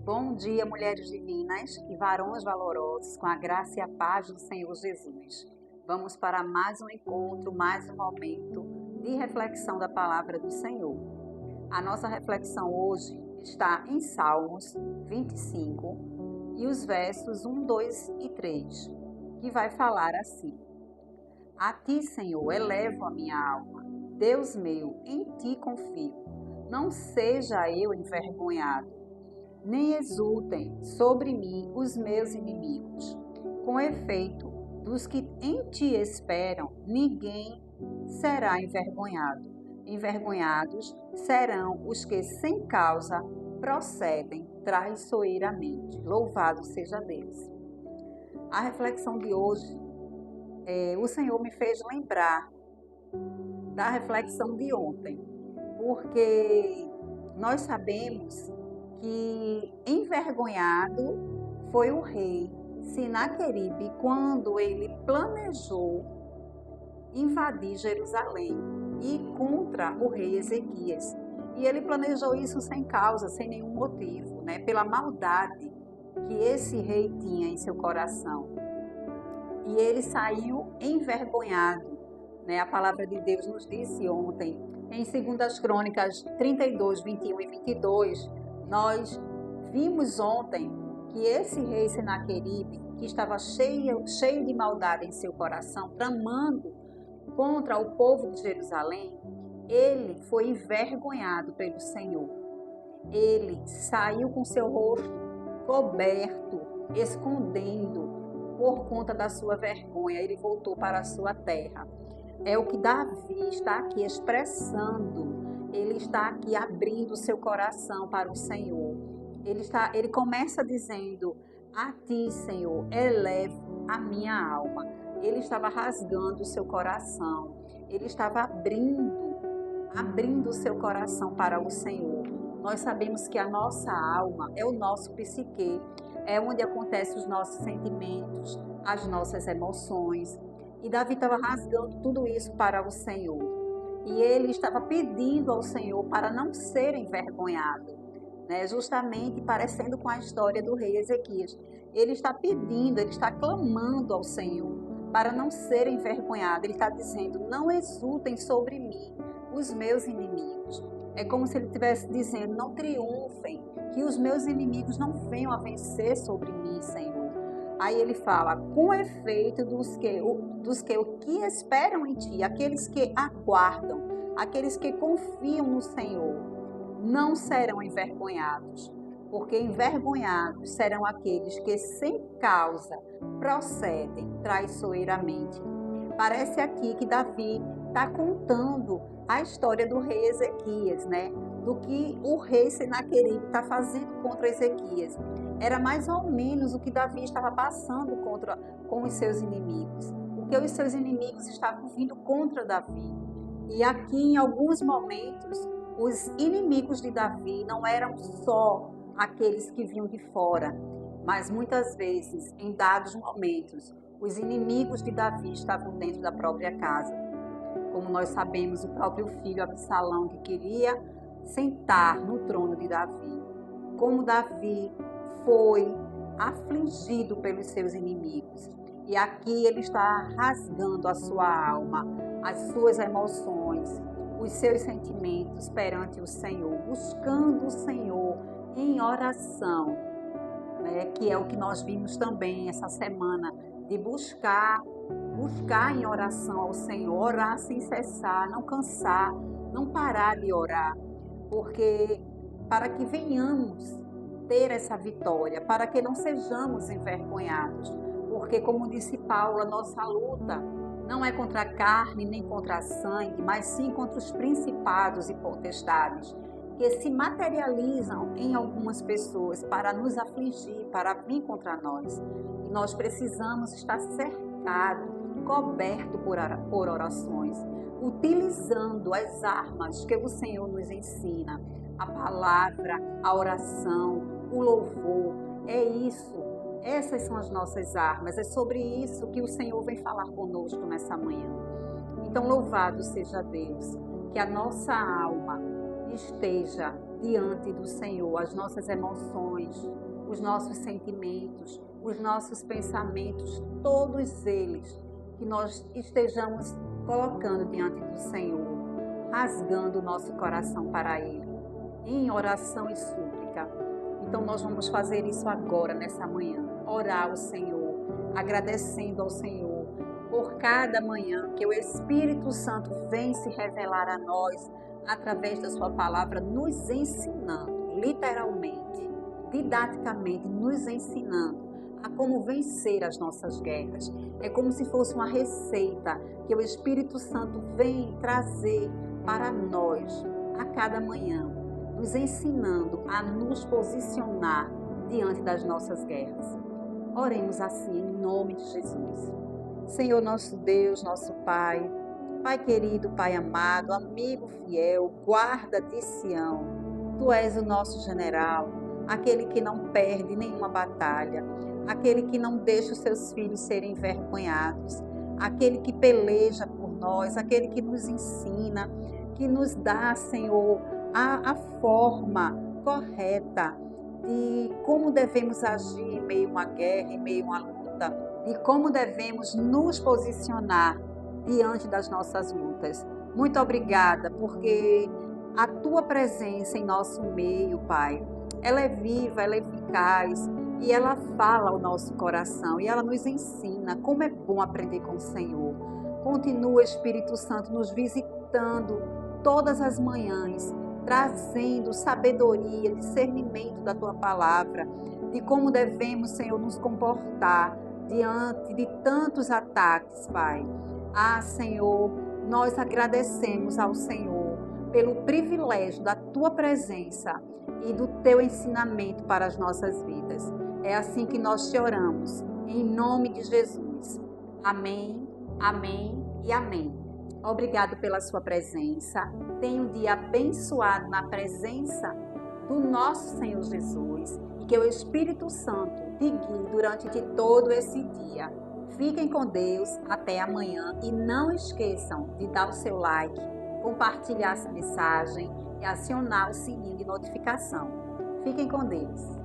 Bom dia, mulheres divinas e varões valorosos, com a graça e a paz do Senhor Jesus. Vamos para mais um encontro, mais um momento de reflexão da palavra do Senhor. A nossa reflexão hoje está em Salmos 25 e os versos 1, 2 e 3, que vai falar assim: A ti, Senhor, elevo a minha alma. Deus meu, em ti confio. Não seja eu envergonhado, nem exultem sobre mim os meus inimigos. Com efeito, dos que em ti esperam, ninguém será envergonhado. Envergonhados serão os que sem causa procedem traiçoeiramente. Louvado seja Deus. A reflexão de hoje, o Senhor me fez lembrar da reflexão de ontem, porque nós sabemos que envergonhado foi o rei Sinaqueribe quando ele planejou invadir Jerusalém e ir contra o rei Ezequias. E ele planejou isso sem causa, sem nenhum motivo, pela maldade que esse rei tinha em seu coração. E ele saiu envergonhado. A palavra de Deus nos disse ontem, em 2 Crônicas 32, 21 e 22, nós vimos ontem que esse rei Sinaqueribe, que estava cheio de maldade em seu coração, tramando contra o povo de Jerusalém, ele foi envergonhado pelo Senhor. Ele saiu com seu rosto coberto, escondendo por conta da sua vergonha. Ele voltou para a sua terra. É o que Davi está aqui expressando. Ele está aqui abrindo seu coração para o Senhor. Ele começa dizendo: a ti, Senhor, elevo a minha alma. Ele estava rasgando o seu coração. Ele estava abrindo o seu coração para o Senhor. Nós sabemos que a nossa alma é o nosso psique, é onde acontecem os nossos sentimentos, as nossas emoções. E Davi estava rasgando tudo isso para o Senhor. E ele estava pedindo ao Senhor para não ser envergonhado, justamente parecendo com a história do rei Ezequias. Ele está pedindo, ele está clamando ao Senhor para não ser envergonhado. Ele está dizendo: não exultem sobre mim os meus inimigos. É como se ele estivesse dizendo: não triunfem, que os meus inimigos não venham a vencer sobre mim, Senhor. Aí ele fala: com efeito dos que esperam em ti, aqueles que aguardam, aqueles que confiam no Senhor, não serão envergonhados, porque envergonhados serão aqueles que sem causa procedem traiçoeiramente. Parece aqui que Davi está contando a história do rei Ezequias, do que o rei Sinaqueribe está fazendo contra Ezequias. Era mais ou menos o que Davi estava passando com os seus inimigos, porque os seus inimigos estavam vindo contra Davi. E aqui, em alguns momentos, os inimigos de Davi não eram só aqueles que vinham de fora, mas muitas vezes, em dados momentos, os inimigos de Davi estavam dentro da própria casa. Como nós sabemos, o próprio filho Absalão, que queria sentar no trono de Davi. Como Davi foi afligido pelos seus inimigos. E aqui ele está rasgando a sua alma, as suas emoções, os seus sentimentos perante o Senhor, buscando o Senhor em oração, que é o que nós vimos também essa semana, de buscar em oração ao Senhor, orar sem cessar, não cansar, não parar de orar, porque para que venhamos ter essa vitória, para que não sejamos envergonhados, porque, como disse Paulo, a nossa luta não é contra a carne nem contra a sangue, mas sim contra os principados e potestades que se materializam em algumas pessoas para nos afligir, para vir contra nós. E nós precisamos estar cercados, cobertos por orações, utilizando as armas que o Senhor nos ensina, a palavra, a oração, o louvor. É isso, essas são as nossas armas, é sobre isso que o Senhor vem falar conosco nessa manhã. Então, louvado seja Deus, que a nossa alma esteja diante do Senhor, as nossas emoções, os nossos sentimentos, os nossos pensamentos, todos eles, que nós estejamos colocando diante do Senhor, rasgando o nosso coração para Ele, em oração e súplica. Então nós vamos fazer isso agora, nessa manhã, orar ao Senhor, agradecendo ao Senhor por cada manhã que o Espírito Santo vem se revelar a nós através da sua palavra, nos ensinando, literalmente, didaticamente, nos ensinando a como vencer as nossas guerras. É como se fosse uma receita que o Espírito Santo vem trazer para nós a cada manhã, nos ensinando a nos posicionar diante das nossas guerras. Oremos assim em nome de Jesus. Senhor nosso Deus, nosso Pai, Pai querido, Pai amado, amigo fiel, guarda de Sião, Tu és o nosso general, aquele que não perde nenhuma batalha, aquele que não deixa os seus filhos serem envergonhados, aquele que peleja por nós, aquele que nos ensina, que nos dá, Senhor, a forma correta de como devemos agir em meio a uma guerra, em meio a uma luta, de como devemos nos posicionar diante das nossas lutas. Muito obrigada, porque a Tua presença em nosso meio, Pai, ela é viva, ela é eficaz e ela fala ao nosso coração e ela nos ensina como é bom aprender com o Senhor. Continua, Espírito Santo, nos visitando todas as manhãs, trazendo sabedoria, discernimento da Tua palavra, de como devemos, Senhor, nos comportar diante de tantos ataques, Pai. Ah, Senhor, nós agradecemos ao Senhor pelo privilégio da Tua presença e do Teu ensinamento para as nossas vidas. É assim que nós te oramos, em nome de Jesus. Amém, amém e amém. Obrigado pela sua presença. Tenha um dia abençoado na presença do nosso Senhor Jesus e que o Espírito Santo te guie durante todo esse dia. Fiquem com Deus, até amanhã e não esqueçam de dar o seu like, compartilhar essa mensagem e acionar o sininho de notificação. Fiquem com Deus.